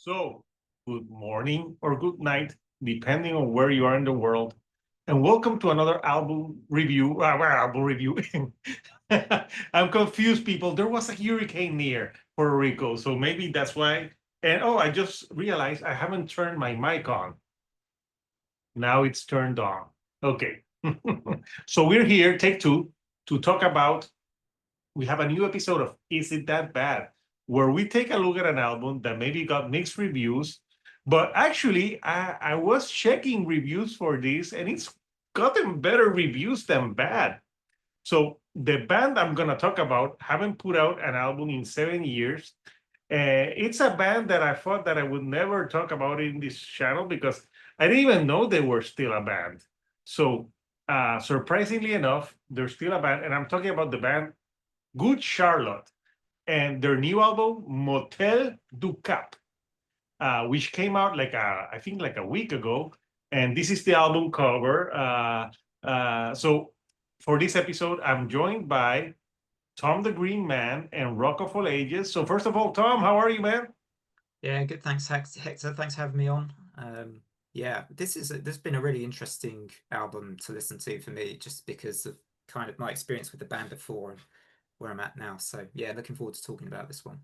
So, good morning or good night, depending on where you are in the world. And welcome to another album review. Album review. I'm confused, people. There was a hurricane near Puerto Rico, so maybe that's why. And oh, I just realized I haven't turned my mic on. Now it's turned on. Okay. So we're here, take two, to talk about. We have a new episode of Is It That Bad? Where we take a look at an album that maybe got mixed reviews. But actually, I was checking reviews for this and it's gotten better reviews than bad. So the band I'm going to talk about haven't put out an album in 7 years. It's a band that I thought that I would never talk about in this channel because I didn't even know they were still a band. So surprisingly enough, they're still a band. And I'm talking about the band Good Charlotte and their new album Motel Du Cap, which came out I think like a week ago. And this is the album cover. So for this episode, I'm joined by Tom the Green Man and Rock of All Ages. So first of all, Tom, how are you, man? Yeah, good. Thanks, Hector. Thanks for having me on. Yeah, this has been a really interesting album to listen to for me, just because of kind of my experience with the band before and where I'm at now. So yeah, looking forward to talking about this one.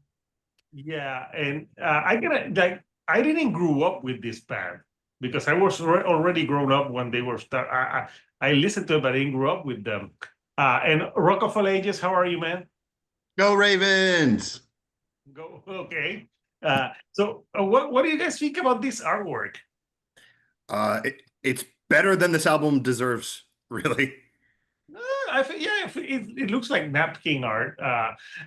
Yeah, and I didn't grow up with this band because I was already grown up when they were start. I listened to it, but I didn't grow up with them. And Rock of All Ages, how are you, man? Go Ravens! Go okay. What do you guys think about this artwork? It's better than this album deserves, really. I think yeah, it looks like napkin art.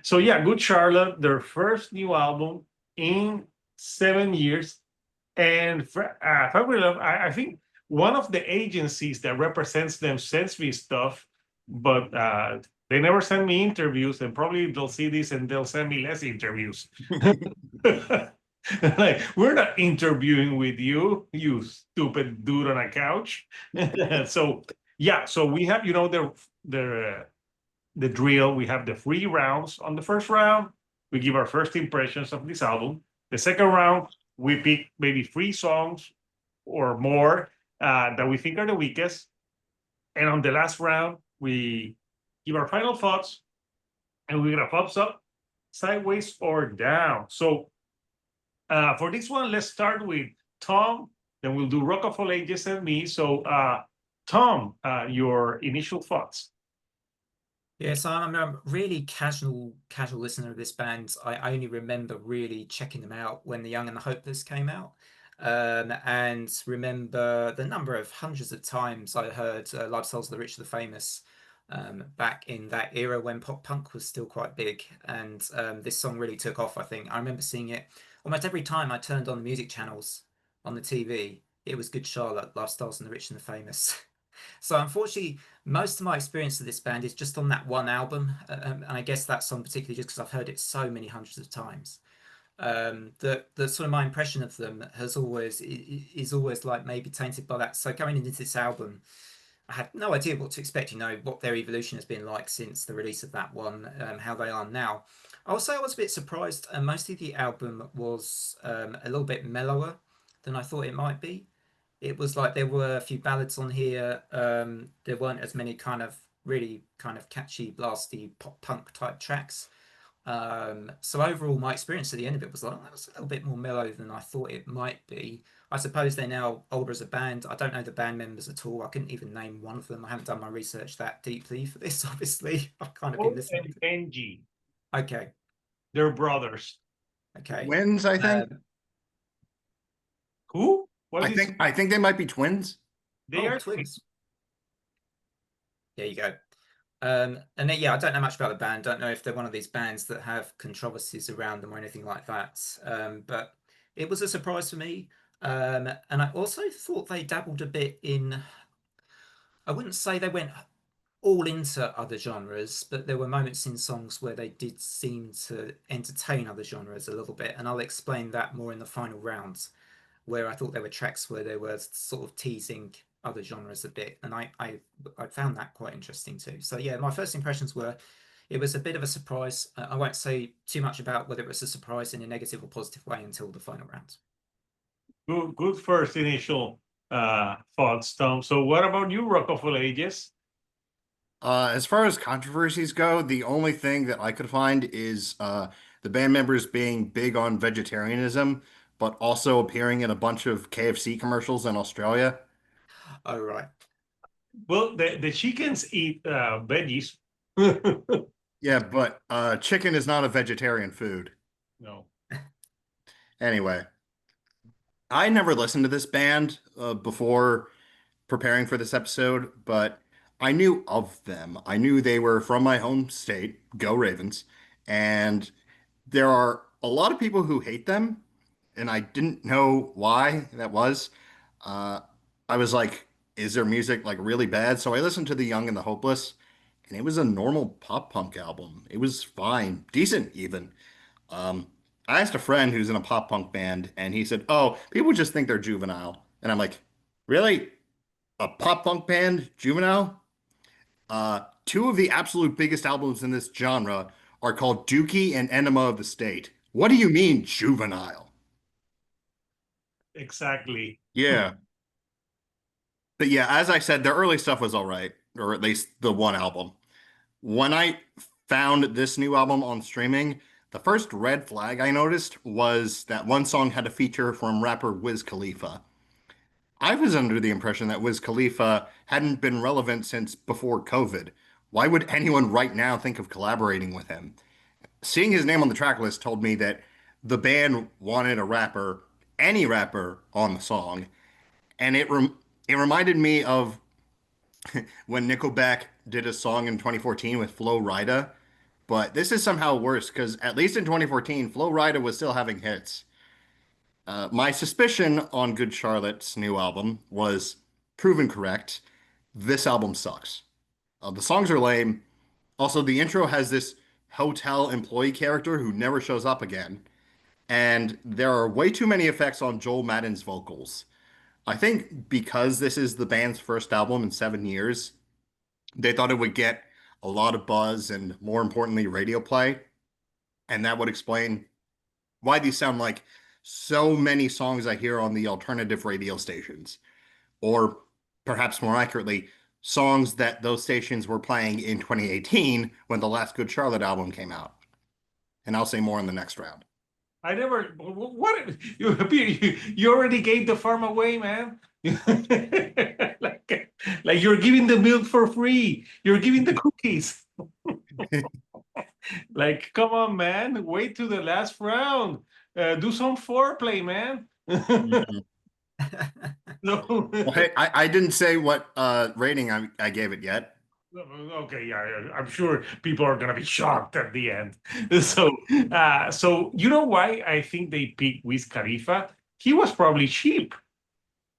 So yeah, Good Charlotte, their first new album in 7 years. And Fabry Love, I think one of the agencies that represents them sends me stuff, but they never send me interviews, and probably they'll see this and they'll send me less interviews. Like, we're not interviewing with you, you stupid dude on a couch. So yeah, so we have, the drill. We have the 3 rounds. On the first round, we give our first impressions of this album. The second round, we pick maybe 3 songs or more that we think are the weakest. And on the last round, we give our final thoughts and we get a thumbs up, sideways, or down. So for this one, let's start with Tom. Then we'll do Rock of All Ages and me. So, Tom, your initial thoughts. Yeah, so I'm a really casual listener of this band. I only remember really checking them out when The Young and the Hopeless came out. And remember the number of hundreds of times I heard Lifestyles of the Rich and the Famous back in that era when pop punk was still quite big. And this song really took off, I think. I remember seeing it almost every time I turned on the music channels on the TV. It was Good Charlotte, Lifestyles of the Rich and the Famous. So unfortunately, most of my experience of this band is just on that one album, and I guess that song particularly just because I've heard it so many hundreds of times. The sort of my impression of them has always is always like maybe tainted by that. So going into this album, I had no idea what to expect. You know what their evolution has been like since the release of that one, how they are now. Also, I was a bit surprised. Mostly the album was a little bit mellower than I thought it might be. It was like there were a few ballads on here. There weren't as many kind of really kind of catchy, blasty pop punk type tracks. So overall, my experience at the end of it was like, oh, that was a little bit more mellow than I thought it might be. I suppose they're now older as a band. I don't know the band members at all. I couldn't even name one of them. I haven't done my research that deeply for this, obviously. I've kind of been Paul listening and to. Benji, Okay, they're brothers. okay. Twins, I think. Who? What I is think I think they might be twins. they Oh, are? twins. There you go. And then, yeah, I don't know much about the band. Don't know if they're one of these bands that have controversies around them or anything like that. But it was a surprise for me. And I also thought they dabbled a bit in, I wouldn't say they went all into other genres, but there were moments in songs where they did seem to entertain other genres a little bit. And I'll explain that more in the final rounds, where I thought there were tracks where they were sort of teasing other genres a bit, and I found that quite interesting too. So yeah, my first impressions were, it was a bit of a surprise. I won't say too much about whether it was a surprise in a negative or positive way until the final round. Good first initial thoughts, Tom. So what about you, Rock of Ages? As far as controversies go, the only thing that I could find is the band members being big on vegetarianism, but also appearing in a bunch of KFC commercials in Australia. Oh, right. Well, the chickens eat veggies. Yeah, but chicken is not a vegetarian food. No. Anyway, I never listened to this band before preparing for this episode, but I knew of them. I knew they were from my home state, go Ravens, and there are a lot of people who hate them, and I didn't know why that was. Uh, I was like, is their music like really bad? So I listened to The Young and the Hopeless, and it was a normal pop punk album. It was fine, decent even. Um, I asked a friend who's in a pop punk band, and he said, "Oh, people just think they're juvenile." And I'm like, "Really? A pop punk band, juvenile?" Two of the absolute biggest albums in this genre are called Dookie and Enema of the State. What do you mean, juvenile? Exactly. Yeah. But yeah, as I said, the early stuff was all right, or at least the one album. When I found this new album on streaming, the first red flag I noticed was that one song had a feature from rapper Wiz Khalifa. I was under the impression that Wiz Khalifa hadn't been relevant since before COVID. Why would anyone right now think of collaborating with him? Seeing his name on the track list told me that the band wanted a rapper, any rapper, on the song, and it reminded me of when Nickelback did a song in 2014 with Flo Rida. But this is somehow worse because at least in 2014, Flo Rida was still having hits. My suspicion on Good Charlotte's new album was proven correct. This album sucks. The songs are lame. Also, the intro has this hotel employee character who never shows up again. And there are way too many effects on Joel Madden's vocals. I think because this is the band's first album in 7 years, they thought it would get a lot of buzz and, more importantly, radio play. And that would explain why these sound like so many songs I hear on the alternative radio stations. Or perhaps more accurately, songs that those stations were playing in 2018 when the last Good Charlotte album came out. And I'll say more in the next round. I never. What you already gave the farm away, man. like you're giving the milk for free. You're giving the cookies. Like, come on, man. Wait to the last round. Do some foreplay, man. No. Well, hey, I didn't say what rating I gave it yet. Okay, yeah, I'm sure people are gonna be shocked at the end. So, so you know why I think they picked Wiz Khalifa? He was probably cheap.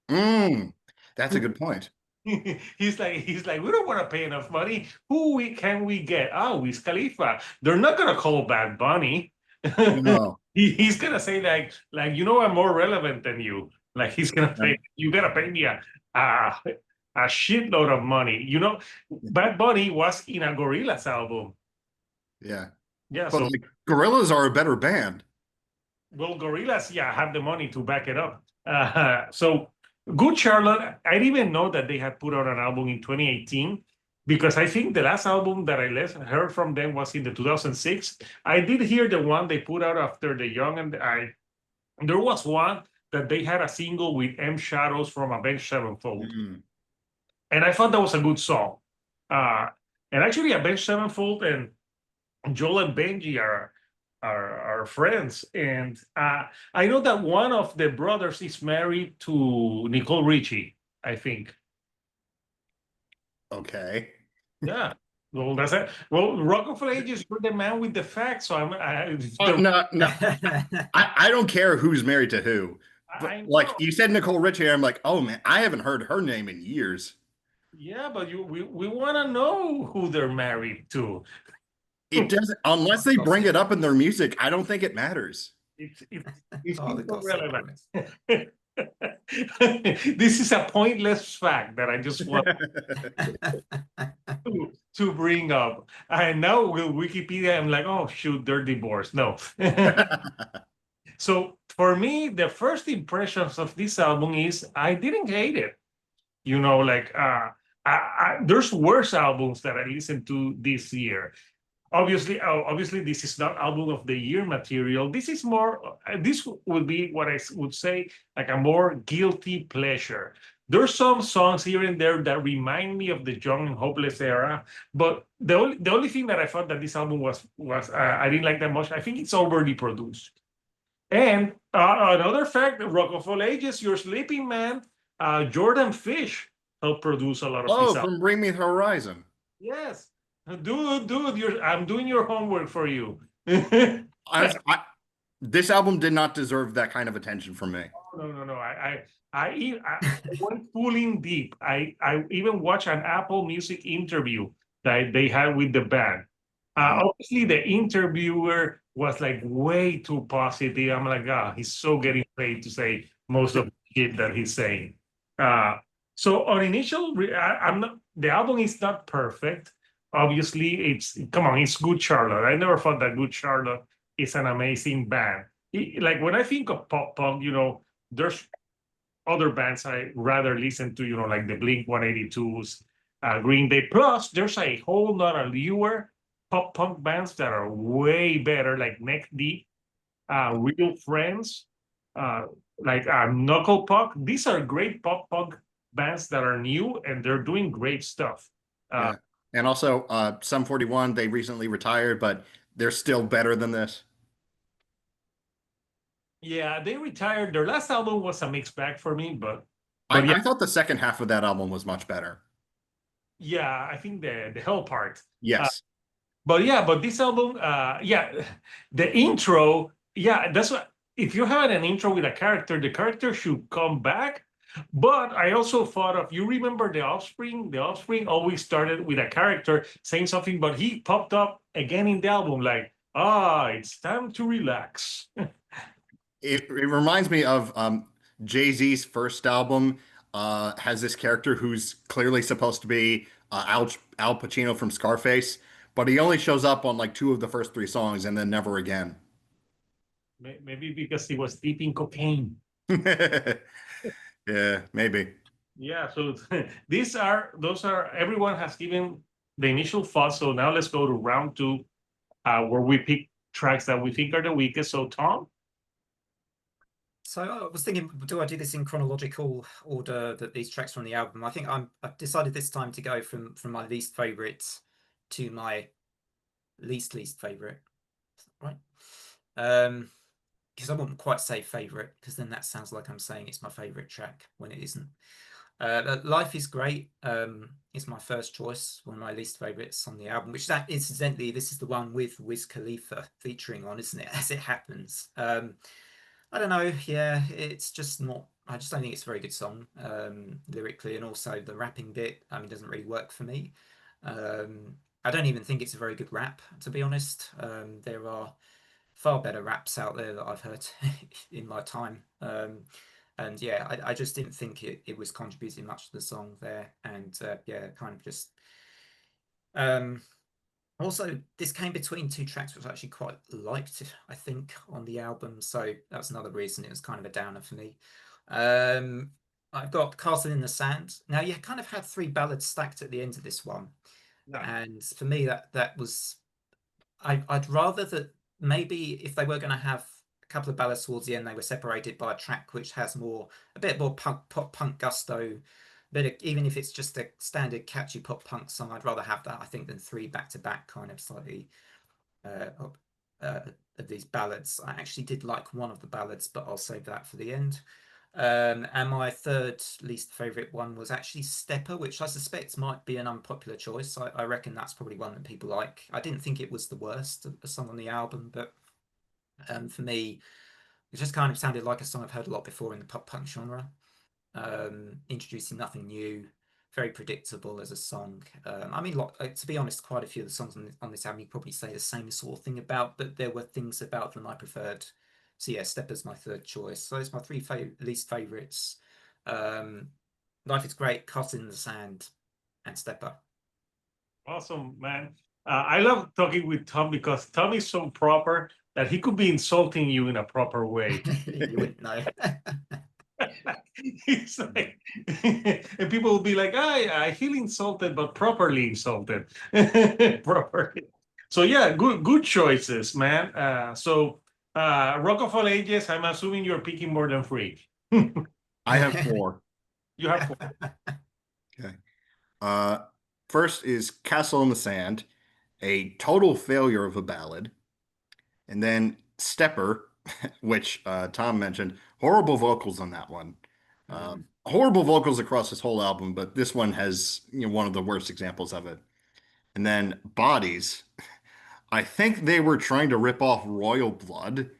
That's a good point. He's like, we don't want to pay enough money. Can we get? Oh, Wiz Khalifa. They're not gonna call Bad Bunny. No. He's gonna say like I'm more relevant than you. Like he's gonna say, you gotta pay me a shitload of money. Bad Bunny was in a Gorillaz album. Yeah. Yeah. But So like, Gorillas are a better band. well, Gorillaz, yeah, have the money to back it up. So Good Charlotte, I didn't even know that they had put out an album in 2018 because I think the last album that I heard from them was in the 2006. I did hear the one they put out after The Young and there was one that they had a single with M Shadows from Avenged Sevenfold. And I thought that was a good song. And actually Avenged Sevenfold and Joel and Benji are friends, and I know that one of the brothers is married to Nicole Richie, I think. Okay. Yeah. Well, that's it. Well, Rock of Ages, you're the man with the facts, so No, I don't care who's married to who. But like you said, Nicole Richie, I'm like, oh man, I haven't heard her name in years. Yeah, but we want to know who they're married to. It doesn't, unless they bring it up in their music, I don't think it matters. It's Oh, the gossip irrelevant. This is a pointless fact that I just want to bring up. And now with Wikipedia, I'm like, oh shoot, they're divorced. No. So for me, the first impressions of this album is I didn't hate it. You know, like there's worse albums that I listened to this year. Obviously, this is not album of the year material. This is more. This would be what I would say like a more guilty pleasure. There's some songs here and there that remind me of the Young and Hopeless era, but the only thing that I thought that this album was I didn't like that much. I think it's overly produced. And another fact, Rock of All Ages, Your Sleeping Man, Jordan Fish helped produce a lot of this Oh, album. from Bring Me the Horizon. Yes, dude, I'm doing your homework for you. This album did not deserve that kind of attention from me. No. I went full in deep. I even watched an Apple Music interview that they had with the band. Obviously, the interviewer was like way too positive. I'm like, he's so getting paid to say most of the shit that he's saying. So on initial, I'm not. The album is not perfect. Obviously, come on, it's Good Charlotte. I never thought that Good Charlotte is an amazing band. Like when I think of pop punk, there's other bands I rather listen to, like the Blink 182s, Green Day. Plus, there's a whole lot of newer pop punk bands that are way better, like Neck Deep, Real Friends, uh, like Knuckle Puck. These are great pop punk bands that are new and they're doing great stuff. Yeah. And also, Sum 41, they recently retired, but they're still better than this. Yeah, they retired. Their last album was a mixed bag for me, but I thought the second half of that album was much better. yeah, I think the Hell part. Yes. But this album, the intro, that's what. If you have an intro with a character, the character should come back. But I also thought of, you remember The Offspring? The Offspring always started with a character saying something, but he popped up again in the album, like, it's time to relax. It reminds me of Jay-Z's first album has this character who's clearly supposed to be Al Pacino from Scarface, but he only shows up on like two of the first three songs and then never again. Maybe because he was deep in cocaine. Yeah, maybe. Yeah, so those are everyone has given the initial thoughts. So now let's go to round two, where we pick tracks that we think are the weakest. So Tom, So I was thinking, do I do this in chronological order that these tracks from the album? I think I've decided this time to go from my least favorite to my least favorite, right? Because I wouldn't quite say favorite, because then that sounds like I'm saying it's my favorite track when it isn't. Life is Great is my first choice, one of my least favorites on the album, which that incidentally, this is the one with Wiz Khalifa featuring on, isn't it? As it happens. I don't know. Yeah, it's just not. I just don't think it's a very good song lyrically, and also the rapping bit. I mean, doesn't really work for me. I don't even think it's a very good rap, to be honest. There are far better raps out there that I've heard in my time. And yeah, I just didn't think it was contributing much to the song there. And yeah, kind of just. Also, this came between two tracks which I actually quite liked, I think, on the album. So that's another reason it was kind of a downer for me. I've got Castle in the Sand. Now, you kind of had three ballads stacked at the end of this one. yeah. And for me, that was. I'd rather that maybe if they were going to have a couple of ballads towards the end, they were separated by a track which has a bit more pop punk gusto. But even if it's just a standard catchy pop punk song, I'd rather have that, I think, than three back to back kind of slightly of these ballads. I actually did like one of the ballads, but I'll save that for the end. And my third least favorite one was actually Stepper, which I suspect might be an unpopular choice. I reckon that's probably one that people like. I didn't think it was the worst a song on the album, but for me, it just kind of sounded like a song I've heard a lot before in the pop punk genre. Introducing nothing new, very predictable as a song. I mean, to be honest, quite a few of the songs on this album you probably say the same sort of thing about, but there were things about them I preferred. So yeah, Stepper's my third choice. So it's my three least favorites. Life is Great, Castle in the Sand, and Stepper. Awesome, man. I love talking with Tom because Tom is so proper that he could be insulting you in a proper way. You wouldn't know. It's like, and people will be like, I feel insulted, but properly insulted. Properly. So yeah, good choices, man. Rock of all ages, I'm assuming you're picking more than three. I have four. You have four. Okay. First is Castle in the Sand, a total failure of a ballad. And then Stepper, which Tom mentioned, horrible vocals on that one. Horrible vocals across this whole album, but this one has one of the worst examples of it. And then Bodies, I think they were trying to rip off Royal Blood.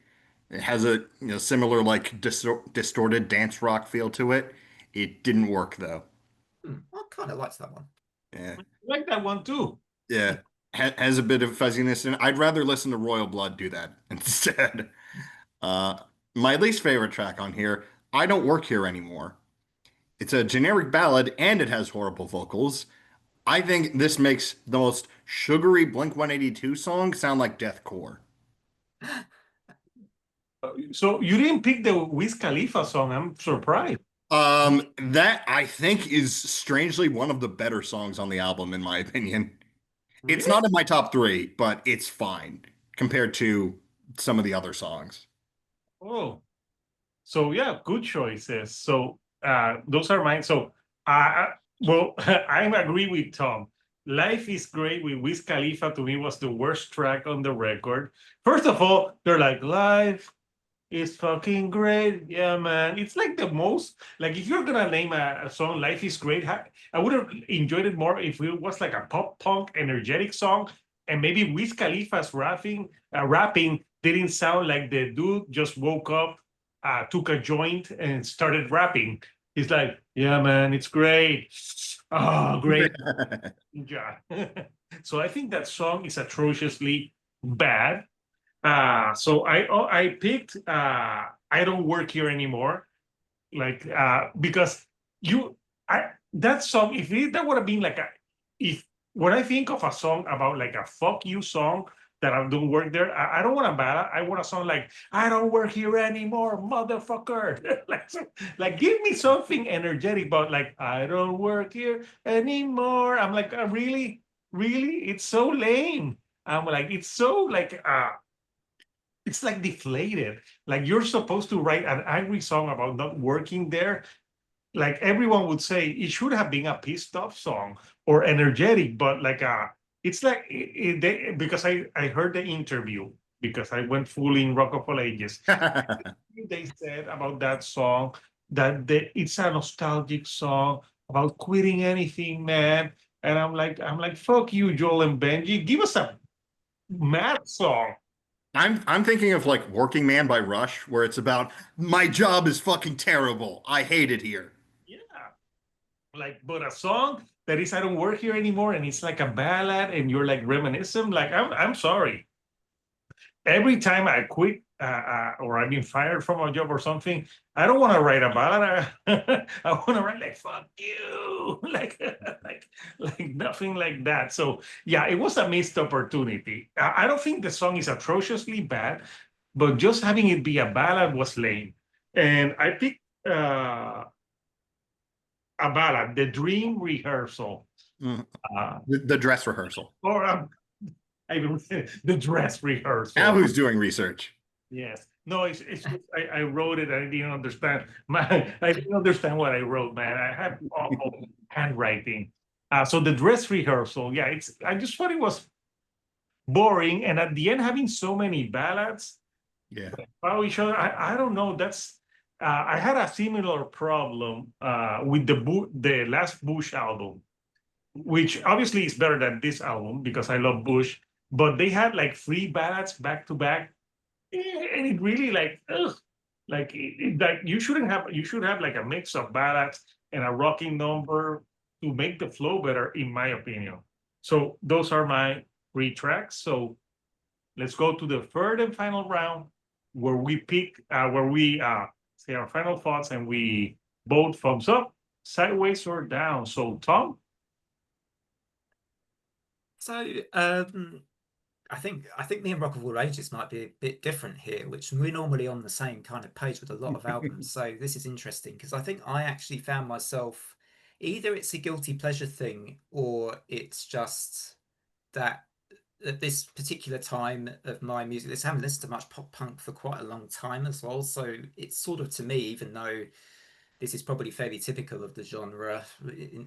It has a similar like distorted dance rock feel to it. It didn't work though. I kind of liked that one. Yeah, I like that one too. yeah, has a bit of fuzziness in it. I'd rather listen to Royal Blood do that instead. Uh, my least favorite track on here, I Don't Work Here Anymore. It's a generic ballad and it has horrible vocals. I think this makes the most sugary Blink 182 song sound like deathcore. So you didn't pick the Wiz Khalifa song. I'm surprised. That I think is strangely one of the better songs on the album, in my opinion. It's Really? not in my top three, but it's fine compared to some of the other songs. Oh, so yeah, good choices. So those are mine. So uh, well, I agree with Tom. Life is Great with Wiz Khalifa to me was the worst track on the record. First of all, they're like life is fucking great. Yeah, man. It's like the most, like if you're gonna name a song, Life is Great, I would have enjoyed it more if it was like a pop punk energetic song. And maybe Wiz Khalifa's rapping didn't sound like the dude just woke up, took a joint and started rapping. He's like, yeah, man, it's great. Oh, great. Yeah. So I think that song is atrociously bad. I picked I Don't Work Here Anymore, like because you I that song, that would have been like a, if when I think of a song about like a fuck you song that I don't work there, I don't want a ballad. I want a song like I don't work here anymore, motherfucker. Like give me something energetic, but like I don't work here anymore. I'm like, really, really, it's so lame. I'm like, it's so like it's like deflated. Like you're supposed to write an angry song about not working there. Like everyone would say it should have been a pissed off song or energetic, but like it's like because I heard the interview because I went full in Rock of All Ages. They said about that song that it's a nostalgic song about quitting anything, man. And I'm like, fuck you, Joel and Benji. Give us a mad song. I'm thinking of like Working Man by Rush, where it's about my job is fucking terrible. I hate it here. Yeah. Like, but a song that is I don't work here anymore, and it's like a ballad, and you're like reminiscent. Like, I'm sorry. Every time I quit or I've been fired from a job or something, I don't want to write a ballad. I want to write like "fuck you," like nothing like that. So yeah, it was a missed opportunity. I don't think the song is atrociously bad, but just having it be a ballad was lame. And I picked a ballad, "The Dream Rehearsal." Mm. Uh, The dress rehearsal. or I even the dress Now rehearsal. who's doing research? Yes. No, it's just I wrote it. I didn't understand. I didn't understand what I wrote, man. I have awful handwriting. So the dress rehearsal, yeah, I just thought it was boring. And at the end, having so many ballads Yeah. about each other, I don't know. I had a similar problem with the last Bush album, which obviously is better than this album because I love Bush. But they had like three ballads back to back, and it really like ugh, like you should have like a mix of ballads and a rocking number to make the flow better, in my opinion. So those are my three tracks. So let's go to the third and final round where we pick where we say our final thoughts and we vote thumbs up, sideways, or down. So Tom. So I think me and Rock of All Ages might be a bit different here, which we're normally on the same kind of page with a lot of albums. So this is interesting because I think I actually found myself either it's a guilty pleasure thing or it's just that at this particular time of my music, I haven't listened to much pop punk for quite a long time as well. So it's sort of to me, even though this is probably fairly typical of the genre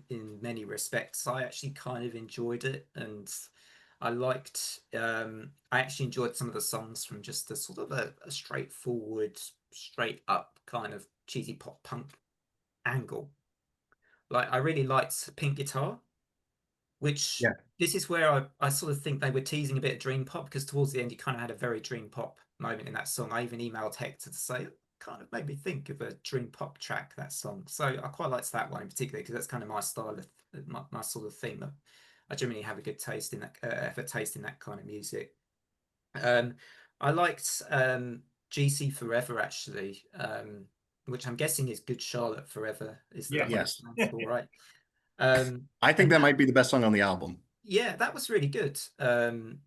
in many respects, I actually kind of enjoyed it, and I liked I actually enjoyed some of the songs from just a sort of a straightforward, straight up kind of cheesy pop punk angle. Like I really liked Pink Guitar, which Yeah. this is where I sort of think they were teasing a bit of dream pop, because towards the end you kind of had a very dream pop moment in that song. I even emailed Hector to say it kind of made me think of a dream pop track, that song. So I quite liked that one in particular because that's kind of my style of my sort of thing. I generally have a good taste in that have a taste in that kind of music. Um, I liked GC Forever actually, which I'm guessing is Good Charlotte Forever. Is that what it Yes. stands for, right? I think And that might be the best song on the album. yeah, that was really good. And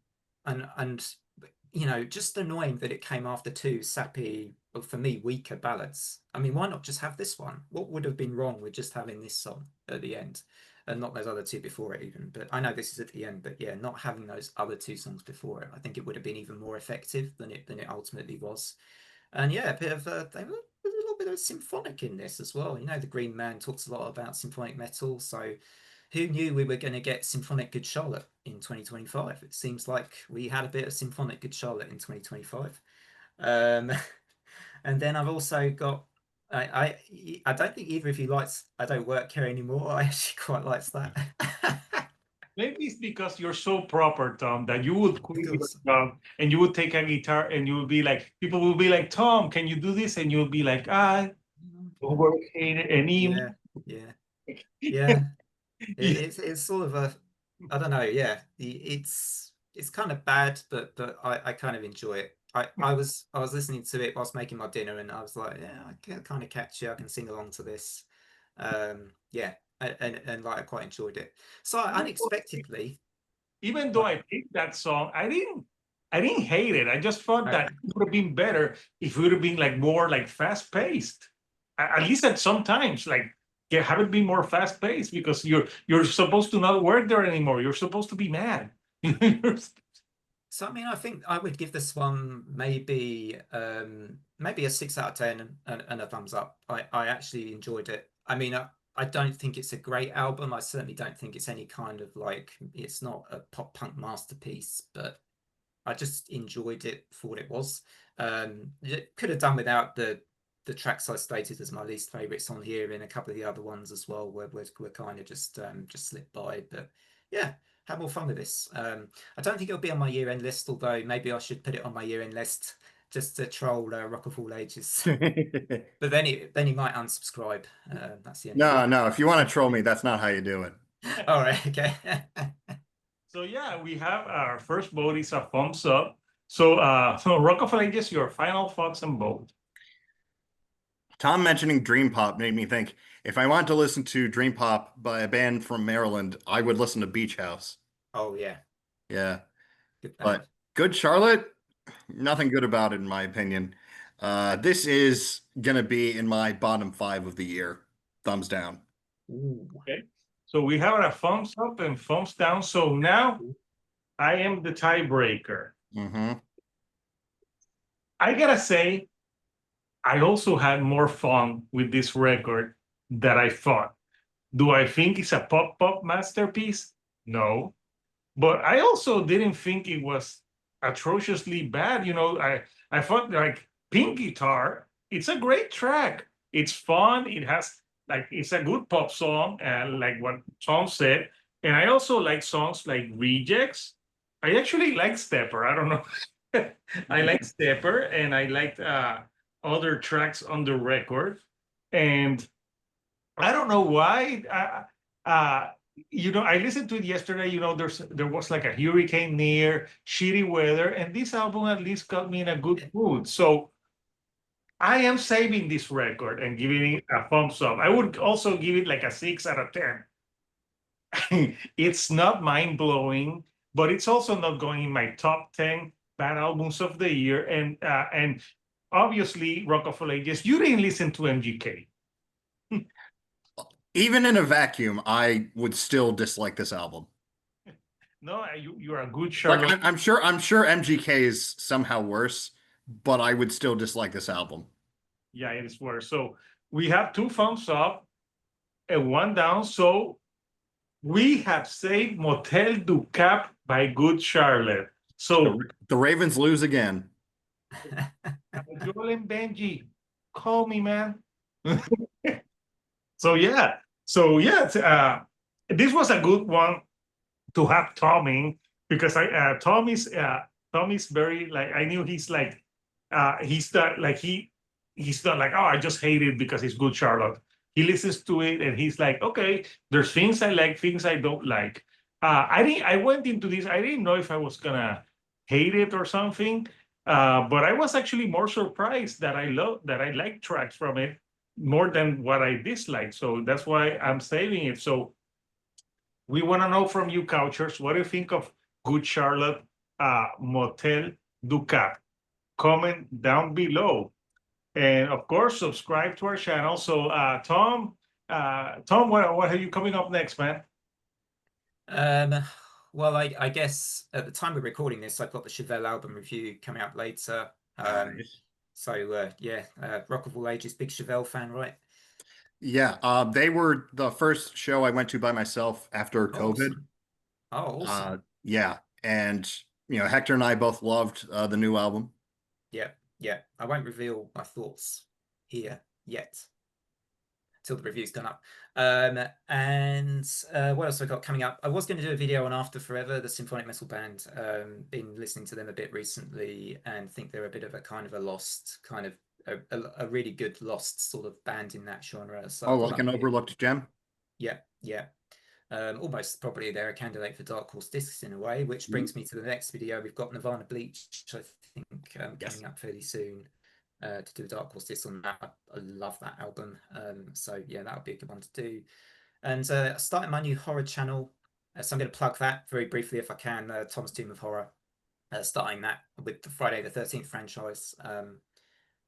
you know, just annoying that it came after two sappy, well, for me, weaker ballads. I mean, why not just have this one? What would have been wrong with just having this song at the end and not those other two before it even? But I know this is at the end, but yeah, not having those other two songs before it, I think it would have been even more effective than it ultimately was. And yeah, a bit of a little bit of symphonic in this as well. You know, the Green Man talks a lot about symphonic metal, so who knew we were going to get symphonic Good Charlotte in 2025? It seems like we had a bit of symphonic Good Charlotte in 2025. Um, and then I've also got I don't think either of you likes I Don't Work Here Anymore. I actually quite liked that. Maybe it's because you're so proper, Tom, that you would quit your Because job and you would take a guitar and you would be like, people will be like, Tom, can you do this? And you'll be like, I don't work here anymore. yeah, yeah, yeah. It's sort of a I don't know, yeah. It's kind of bad, but I kind of enjoy it. I was listening to it whilst making my dinner, and I was like, yeah, I can kind of catch you. I can sing along to this. Yeah, and like I quite enjoyed it. So unexpectedly, Even though like, I picked that song, I didn't hate it. I just thought that okay. it would have been better if it would have been like more like fast paced. At least at some times, like have it be more fast paced because you're supposed to not work there anymore. You're supposed to be mad. So I mean, I think I would give this one maybe a 6 out of 10 and a thumbs up. I actually enjoyed it. I mean, I don't think it's a great album. I certainly don't think it's any kind of like it's not a pop punk masterpiece, but I just enjoyed it for what it was. It could have done without the tracks I stated as my least favorites on here, and a couple of the other ones as well were kind of just slipped by. But yeah, had more fun with this. I don't think it'll be on my year-end list, although maybe I should put it on my year-end list just to troll Rock of All Ages. But then he might unsubscribe. That's the only thing. No, if you want to troll me, that's not how you do it. All right, okay. So yeah, we have our first vote is a thumbs up. So Rock of Ages, your final thoughts and vote. Tom mentioning Dream Pop made me think if I want to listen to Dream Pop by a band from Maryland, I would listen to Beach House. Oh yeah, Yeah. good band. But Good Charlotte, nothing good about it in my opinion. This is gonna be in my bottom 5 of the year. Thumbs down. Ooh. Okay. So we have a thumbs up and thumbs down. So now I am the tiebreaker. Mm-hmm. I gotta say, I also had more fun with this record than I thought. Do I think it's a pop masterpiece? No. But I also didn't think it was atrociously bad. You know, I thought like Pink Guitar, it's a great track. It's fun. It has like it's a good pop song, and like what Tom said. And I also like songs like Rejects. I actually like Stepper. I don't know. I like Stepper, and I liked other tracks on the record. And I don't know why. I listened to it yesterday. There was like a hurricane near, shitty weather, and this album at least got me in a good mood. So I am saving this record and giving it a thumbs up. I would also give it like a 6 out of 10. It's not mind blowing. but it's also not going in my top 10 bad albums of the year. And obviously, Rock of Ages, you didn't listen to MGK. Even in a vacuum, I would still dislike this album. No, you're a good Like Charlotte. I'm sure MGK is somehow worse, but I would still dislike this album. Yeah, it is worse. So we have 2 thumbs up and 1 down. So we have saved Motel Du Cap by Good Charlotte. So The Ravens lose again. Joel and Benji, call me, man. So yeah, this was a good one to have Tom in, because Tom is very, like, I knew he's like he's not like he's not like, oh, I just hate it because it's Good Charlotte. He listens to it and he's like, okay, there's things I like, things I don't like. I went into this, I didn't know if I was gonna hate it or something, but I was actually more surprised that I like tracks from it more than what I dislike. So that's why I'm saving it. So we want to know from you, Couchers, what do you think of Good Charlotte Motel Du Cap? Comment down below. And of course, subscribe to our channel. So Tom, what are you coming up next, man? Well, I guess at the time we're recording this, I've got the Chevelle album review coming up later. Nice. So yeah, Rock of All Ages, big Chevelle fan, right? Yeah, they were the first show I went to by myself after COVID. Awesome. Oh, awesome. Yeah, and Hector and I both loved the new album. Yeah, yeah. I won't reveal my thoughts here yet till the review's gone up. And what else have I got coming up? I was going to do a video on After Forever, the symphonic metal band. Been listening to them a bit recently and think they're a bit of a kind of a lost, kind of a really good lost sort of band in that genre. So Like an overlooked gem? Yeah, yeah. Almost probably they're a candidate for Dark Horse Discs in a way, which brings me to the next video. We've got Nirvana Bleach, I think, coming up fairly soon to do a Dark Horse Disc on that. I love that album. So yeah, that would be a good one to do. And starting my new horror channel. So I'm going to plug that very briefly if I can. Tom's Tomb of Horror. Starting that with the Friday the 13th franchise,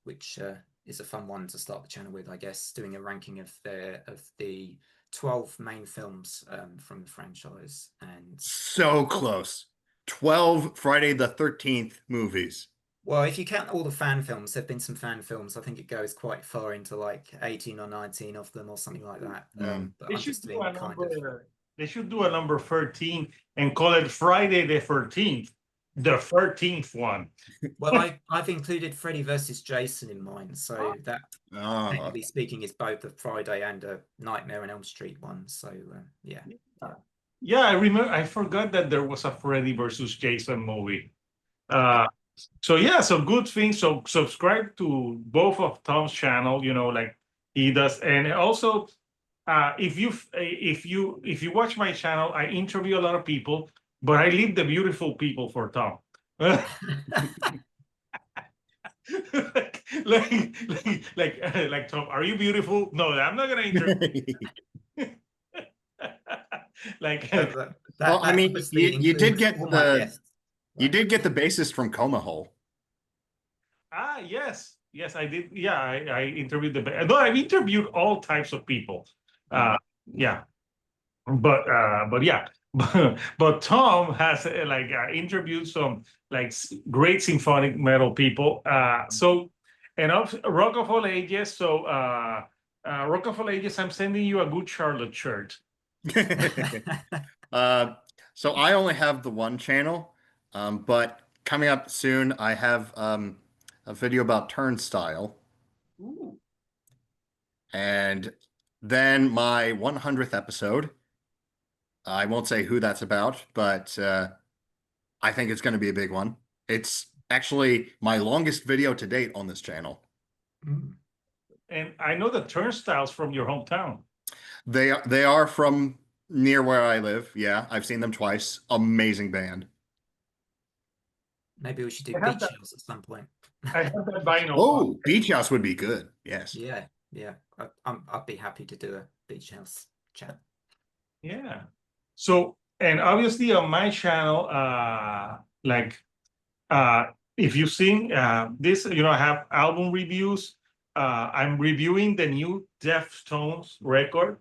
which is a fun one to start the channel with, I guess, doing a ranking of the 12 main films from the franchise. And so close. 12 Friday the 13th movies. Well, if you count all the fan films, there've been some fan films. I think it goes quite far into like 18 or 19 of them or something like that. But They I'm should just do doing a kind number. of... They should do a number 13 and call it Friday the 13th, the 13th one. Well, I've included Freddy versus Jason in mine, so that technically speaking is both a Friday and a Nightmare on Elm Street one. So yeah. Yeah, I remember. I forgot that there was a Freddy versus Jason movie. So yeah, so good thing. So subscribe to both of Tom's channel. Like he does, and also if you watch my channel, I interview a lot of people, but I leave the beautiful people for Tom. like Tom, are you beautiful? No, I'm not gonna interview. I mean, you did get the bassist from Coma Hole. Yes, I did. Yeah, I interviewed no, I've interviewed all types of people. Yeah, but yeah, but Tom has interviewed some great symphonic metal people. So, and of Rock of All Ages. So Rock of All Ages, I'm sending you a Good Charlotte shirt. So I only have the one channel, but coming up soon, I have a video about Turnstile. Ooh. And then my 100th episode. I won't say who that's about, but I think it's going to be a big one. It's actually my longest video to date on this channel. And I know the Turnstiles from your hometown. They are from near where I live. Yeah, I've seen them twice. Amazing band. Maybe we should do Beach House at some point. I have that vinyl. Oh, Beach House would be good. Yes. Yeah. I'd be happy to do a Beach House chat. Yeah. So and obviously on my channel, like if you've seen this, I have album reviews. I'm reviewing the new Deftones record,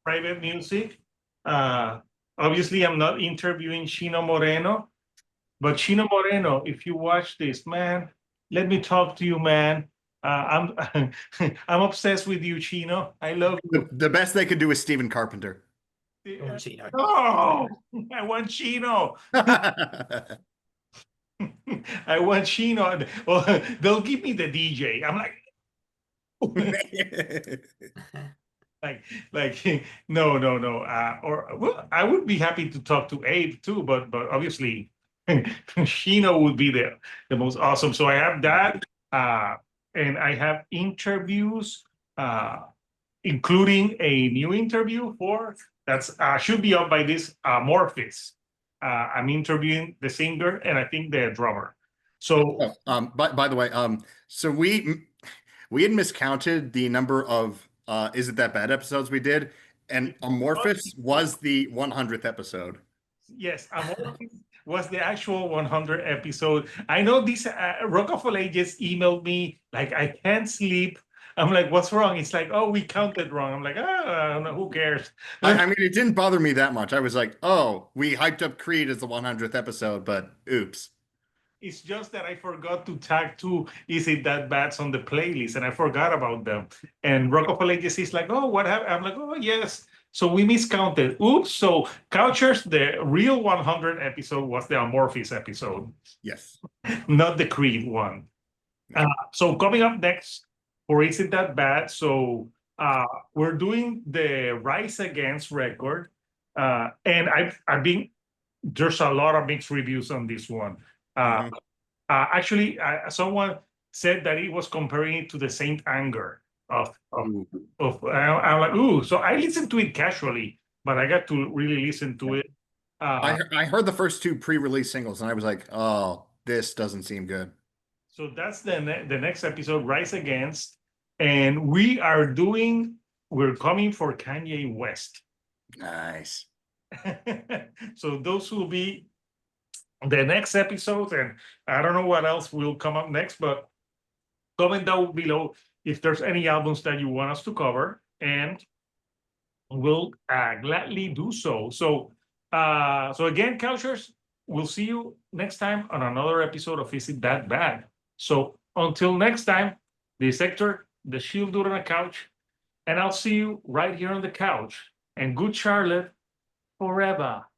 Private Music. Obviously, I'm not interviewing Chino Moreno, but Chino Moreno, if you watch this, man, let me talk to you, man. I'm I'm obsessed with you, Chino. I love you. The best they could do is Stephen Carpenter. Go on, Chino. Oh, I want Chino. I want Chino. Well, they'll give me the DJ. I'm like, no, no, no. Or well, I would be happy to talk to Abe too, but obviously, Chino would be the most awesome. So I have that, and I have interviews, including a new interview that's should be up by this Morphis. I'm interviewing the singer and I think the drummer. So, by the way, so we had miscounted the number of Is It That Bad episodes we did, and Amorphous was the 100th episode. Yes, Amorphous was the actual 100 episode. I know this Rockefeller just emailed me like I can't sleep. I'm like, what's wrong? It's like, oh, we counted wrong. I'm like, I don't know, who cares? I mean, it didn't bother me that much. I was like, oh, we hyped up Creed as the 100th episode, but oops. It's just that I forgot to tag two Is It That Bad's on the playlist, and I forgot about them. And Rockefeller just is like, oh, what happened? I'm like, oh, yes. So we miscounted. Oops. So Couchers, the real 100 episode was the Amorphis episode. Yes. Not the Creed one. So coming up next, or Is It That Bad? So we're doing the Rise Against record. And I've been, there's a lot of mixed reviews on this one. Actually, someone said that it was comparing it to the Saint Anger of I'm like, ooh. So I listened to it casually, but I got to really listen to it. I heard the first two pre-release singles, and I was like, oh, this doesn't seem good. So that's the next episode, Rise Against, and we're coming for Kanye West. Nice. So those will be the next episodes, and I don't know what else will come up next, but comment down below if there's any albums that you want us to cover, and we'll gladly do so. So again, Couchers, we'll see you next time on another episode of Is It That Bad? So until next time, this is Hector, the Shield Dude on the couch, and I'll see you right here on the couch. And good Charlotte forever.